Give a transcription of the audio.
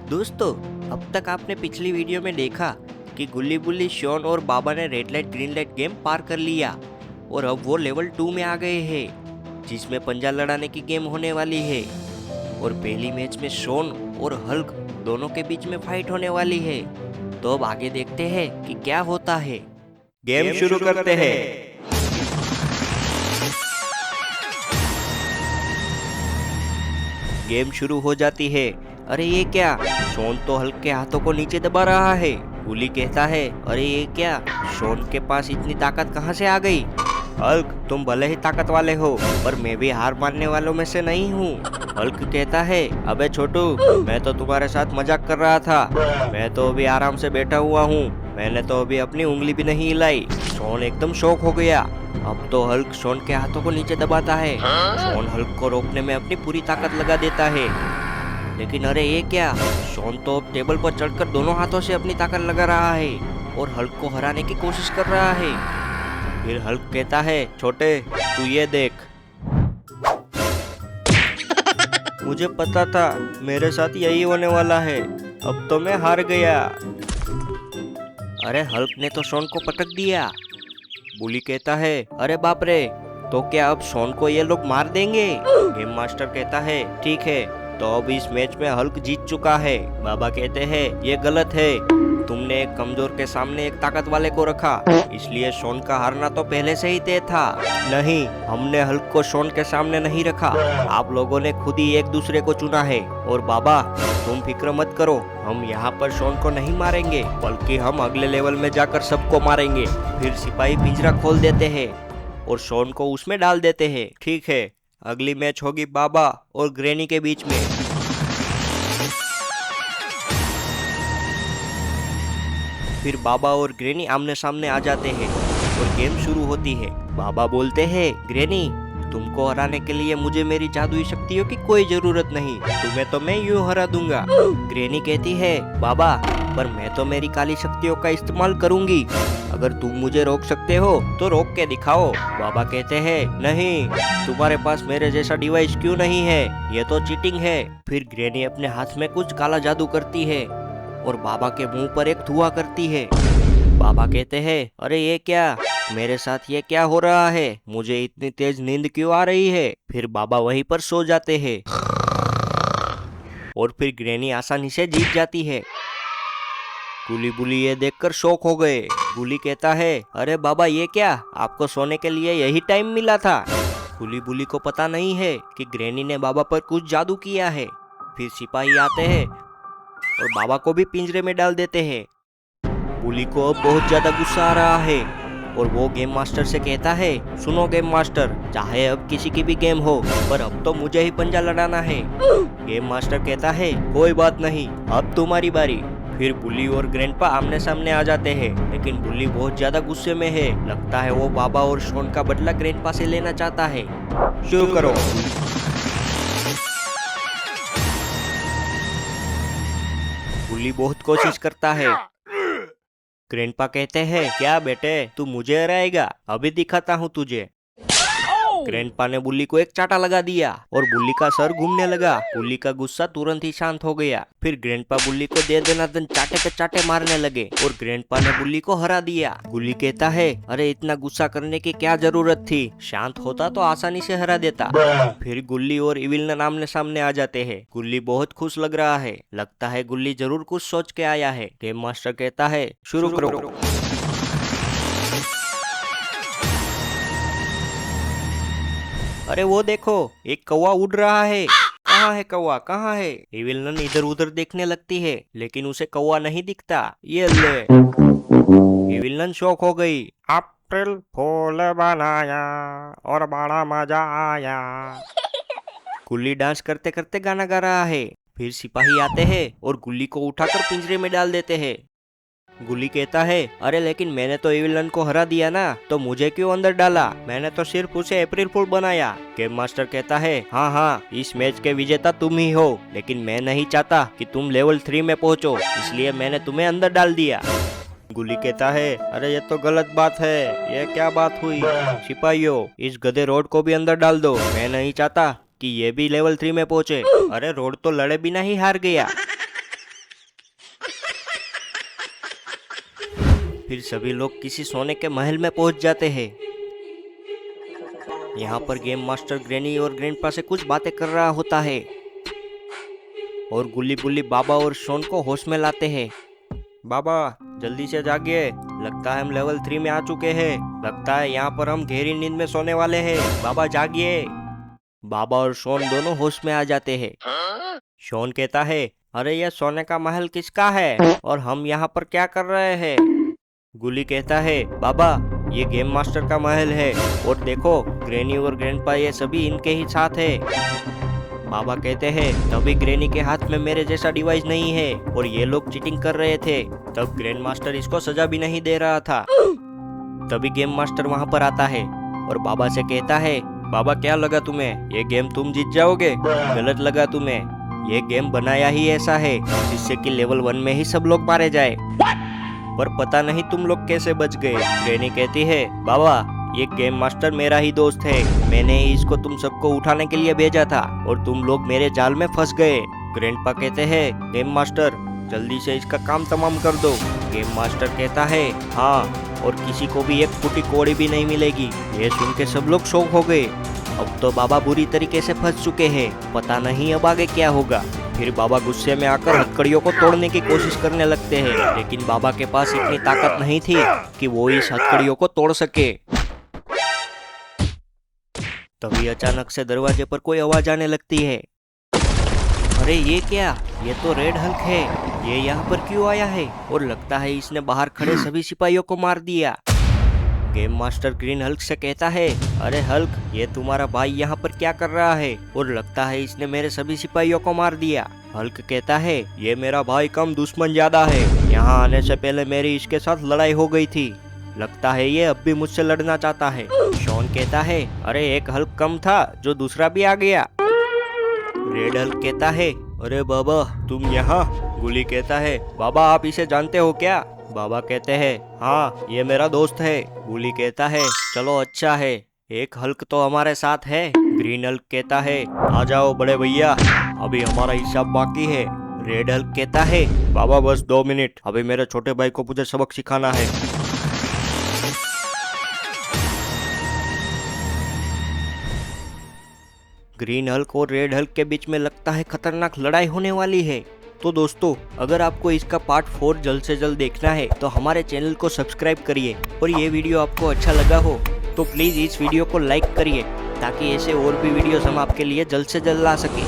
दोस्तों, अब तक आपने पिछली वीडियो में देखा कि गुल्ली बुल्ली, शॉन और बाबा ने red light green light game पार कर लिया और अब वो लेवल 2 में आ गए हैं जिसमें पंजा लड़ाने की गेम होने वाली है। और पहली मैच में शॉन और हल्क दोनों के बीच में फाइट होने वाली है। तो अब आगे देखते हैं कि क्या होता है। गेम शुरू करते हैं। गेम शुरू हो जाती है। अरे ये क्या, शॉन तो हल्क के हाथों को नीचे दबा रहा है। गुली कहता है, अरे ये क्या, शॉन के पास इतनी ताकत कहाँ से आ गई। हल्क, तुम भले ही ताकत वाले हो पर मैं भी हार मानने वालों में से नहीं हूँ। हल्क कहता है, अबे छोटू, मैं तो तुम्हारे साथ मजाक कर रहा था। मैं तो अभी आराम से बैठा हुआ हूँ, मैंने तो अभी अपनी उंगली भी नहीं हिलाई। शॉन एकदम शॉक हो गया। अब तो हल्क शॉन के हाथों को नीचे दबाता है। शॉन हल्क को रोकने में अपनी पूरी ताकत लगा देता है। लेकिन अरे ये क्या, शॉन तो अब टेबल पर चढ़कर दोनों हाथों से अपनी ताकत लगा रहा है और हल्क को हराने की कोशिश कर रहा है। फिर हल्क कहता है, छोटे, तू ये देख। मुझे पता था मेरे साथ यही होने वाला है, अब तो मैं हार गया। अरे हल्क ने तो शॉन को पटक दिया। बुली कहता है, अरे बाप रे, तो क्या अब शॉन को ये लोग मार देंगे। गेम मास्टर कहता है, ठीक है, तो अब इस मैच में हल्क जीत चुका है। बाबा कहते हैं, ये गलत है, तुमने एक कमजोर के सामने एक ताकत वाले को रखा, इसलिए शॉन का हारना तो पहले से ही तय था। नहीं, हमने हल्क को शॉन के सामने नहीं रखा, आप लोगों ने खुद ही एक दूसरे को चुना है। और बाबा, तुम फिक्र मत करो, हम यहाँ पर शॉन को नहीं मारेंगे, बल्कि हम अगले लेवल में जाकर सबको मारेंगे। फिर सिपाही पिंजरा खोल देते हैं और शॉन को उसमें डाल देते हैं। ठीक है, अगली मैच होगी बाबा और ग्रैनी के बीच में। फिर बाबा और ग्रैनी आमने सामने आ जाते हैं और गेम शुरू होती है। बाबा बोलते हैं, ग्रैनी, तुमको हराने के लिए मुझे मेरी जादुई शक्तियों की कोई जरूरत नहीं, तुम्हें तो मैं यूं हरा दूंगा। ग्रैनी कहती है, बाबा, पर मैं तो मेरी काली शक्तियों का इस्तेमाल करूंगी, अगर तुम मुझे रोक सकते हो तो रोक के दिखाओ। बाबा कहते हैं, नहीं, तुम्हारे पास मेरे जैसा डिवाइस क्यों नहीं है, ये तो चीटिंग है। फिर ग्रैनी अपने हाथ में कुछ काला जादू करती है और बाबा के मुंह पर एक धुआं करती है। बाबा कहते हैं, अरे ये क्या, मेरे साथ ये क्या हो रहा है, मुझे इतनी तेज नींद क्यों आ रही है। फिर बाबा वहीं पर सो जाते हैं और फिर ग्रैनी आसानी से जीत जाती है। गुली बुली ये देखकर शॉक हो गए। गुली कहता है, अरे बाबा, ये क्या, आपको सोने के लिए यही टाइम मिला था। गुली बुली को पता नहीं है कि ग्रैनी ने बाबा पर कुछ जादू किया है। फिर सिपाही आते हैं और बाबा को भी पिंजरे में डाल देते हैं। बुली को अब बहुत ज्यादा गुस्सा आ रहा है और वो गेम मास्टर से कहता है, सुनो गेम मास्टर, चाहे अब किसी की भी गेम हो, पर अब तो मुझे ही पंजा लड़ाना है। गेम मास्टर कहता है, कोई बात नहीं, अब तुम्हारी बारी। फिर बुली और ग्रैंडपा आमने सामने आ जाते हैं, लेकिन बुली बहुत ज्यादा गुस्से में है। लगता है वो बाबा और शॉन का बदला ग्रैंडपा से लेना चाहता है। शुरू करो। बुली बहुत कोशिश करता है। ग्रैंडपा कहते हैं, क्या बेटे, तू मुझे हराएगा, अभी दिखाता हूँ तुझे। ग्रैंडपा ने बुली को एक चाटा लगा दिया और बुली का सर घूमने लगा। बुली का गुस्सा तुरंत ही शांत हो गया। फिर ग्रैंडपा बुली को दे दनादन चाटे पे चाटे मारने लगे और ग्रैंडपा ने बुली को हरा दिया। बुली कहता है, अरे इतना गुस्सा करने की क्या जरूरत थी, शांत होता तो आसानी से हरा देता। फिर गुल्ली और इविल आमने सामने आ जाते हैं। गुल्ली बहुत खुश लग रहा है, लगता है गुल्ली जरूर कुछ सोच के आया है। गेम मास्टर कहता है, शुरू करो। अरे वो देखो, एक कौवा उड़ रहा है। कहाँ है कौवा, कहाँ है। एविलन इधर उधर देखने लगती है, लेकिन उसे कौवा नहीं दिखता। ये ले। एविलन शॉक हो गई। अप्रैल फूल बनाया और बड़ा मजा आया। गुल्ली डांस करते करते गाना गा रहा है। फिर सिपाही आते हैं और गुल्ली को उठाकर पिंजरे में डाल देते हैं। गुली कहता है, अरे लेकिन मैंने तो एविलन को हरा दिया ना, तो मुझे क्यों अंदर डाला, मैंने तो सिर्फ उसे अप्रैल फूल बनाया। गेम मास्टर कहता है, हाँ हाँ, इस मैच के विजेता तुम ही हो, लेकिन मैं नहीं चाहता कि तुम लेवल 3 में पहुंचो, इसलिए मैंने तुम्हें अंदर डाल दिया। गुली कहता है, अरे ये तो गलत बात है, ये क्या बात हुई। सिपाहियों, इस गधे रोड को भी अंदर डाल दो, मैं नहीं चाहता कि ये भी लेवल 3 में पहुंचे। अरे रोड तो लड़े बिना ही हार गया। फिर सभी लोग किसी सोने के महल में पहुंच जाते हैं। यहाँ पर गेम मास्टर ग्रैनी और ग्रैंडपा से कुछ बातें कर रहा होता है और गुल्ली बुल्ली बाबा और शॉन को होश में लाते हैं। बाबा जल्दी से जागिए, लगता है हम लेवल 3 में आ चुके हैं। लगता है यहाँ पर हम गहरी नींद में सोने वाले हैं। बाबा जागिए। बाबा और शॉन दोनों होश में आ जाते हैं। शॉन कहता है, अरे यह सोने का महल किसका है और हम यहाँ पर क्या कर रहे हैं? गुली कहता है, बाबा ये गेम मास्टर का महल है और देखो ग्रैनी और ग्रैंडपा ये सभी इनके ही साथ है। बाबा कहते हैं, तभी ग्रैनी के हाथ में मेरे जैसा डिवाइस नहीं है और ये लोग चीटिंग कर रहे थे, तब ग्रैंड मास्टर इसको सजा भी नहीं दे रहा था। तभी गेम मास्टर वहां पर आता है और बाबा से कहता है, बाबा क्या लगा तुम्हें, ये गेम तुम जीत जाओगे? गलत लगा तुम्हें, ये गेम बनाया ही ऐसा है जिससे कि लेवल 1 में ही सब लोग मारे जाए, पर पता नहीं तुम लोग कैसे बच गए। ग्रैनी कहती है, बाबा ये गेम मास्टर मेरा ही दोस्त है, मैंने ही इसको तुम सबको उठाने के लिए भेजा था और तुम लोग मेरे जाल में फंस गए। ग्रैंडपा कहते हैं, गेम मास्टर जल्दी से इसका काम तमाम कर दो। गेम मास्टर कहता है, हाँ, और किसी को भी एक फूटी कौड़ी भी नहीं मिलेगी। ये सुन के सब लोग शौक हो गए। अब तो बाबा बुरी तरीके से फंस चुके हैं, पता नहीं अब आगे क्या होगा। फिर बाबा गुस्से में आकर हथकड़ियों को तोड़ने की कोशिश करने लगते हैं, लेकिन बाबा के पास इतनी ताकत नहीं थी कि वो इस हथकड़ियों को तोड़ सके। तभी अचानक से दरवाजे पर कोई आवाज आने लगती है। अरे ये क्या, ये तो रेड हल्क है, ये यहाँ पर क्यों आया है? और लगता है इसने बाहर खड़े सभी सिपाहियों को मार दिया। गेम मास्टर ग्रीन हल्क से कहता है, अरे हल्क ये तुम्हारा भाई यहाँ पर क्या कर रहा है? और लगता है इसने मेरे सभी सिपाहियों को मार दिया। हल्क कहता है, ये मेरा भाई कम दुश्मन ज्यादा है, यहाँ आने से पहले मेरी इसके साथ लड़ाई हो गई थी, लगता है ये अब भी मुझसे लड़ना चाहता है। शॉन कहता है, अरे एक हल्क कम था जो दूसरा भी आ गया। रेड हल्क कहता है, अरे बाबा तुम यहाँ? गुली कहता है, बाबा आप इसे जानते हो क्या? बाबा कहते हैं, हाँ ये मेरा दोस्त है। गुली कहता है, चलो अच्छा है, एक हल्क तो हमारे साथ है। ग्रीन हल्क कहता है, आ जाओ बड़े भैया, अभी हमारा हिसाब बाकी है। रेड हल्क कहता है, बाबा बस 2 मिनट, अभी मेरे छोटे भाई को मुझे सबक सिखाना है। ग्रीन हल्क और रेड हल्क के बीच में लगता है खतरनाक लड़ाई होने वाली है। तो दोस्तों अगर आपको इसका पार्ट 4 जल्द से जल्द देखना है तो हमारे चैनल को सब्सक्राइब करिए, और ये वीडियो आपको अच्छा लगा हो तो प्लीज़ इस वीडियो को लाइक करिए ताकि ऐसे और भी वीडियोस हम आपके लिए जल्द से जल्द ला सकें।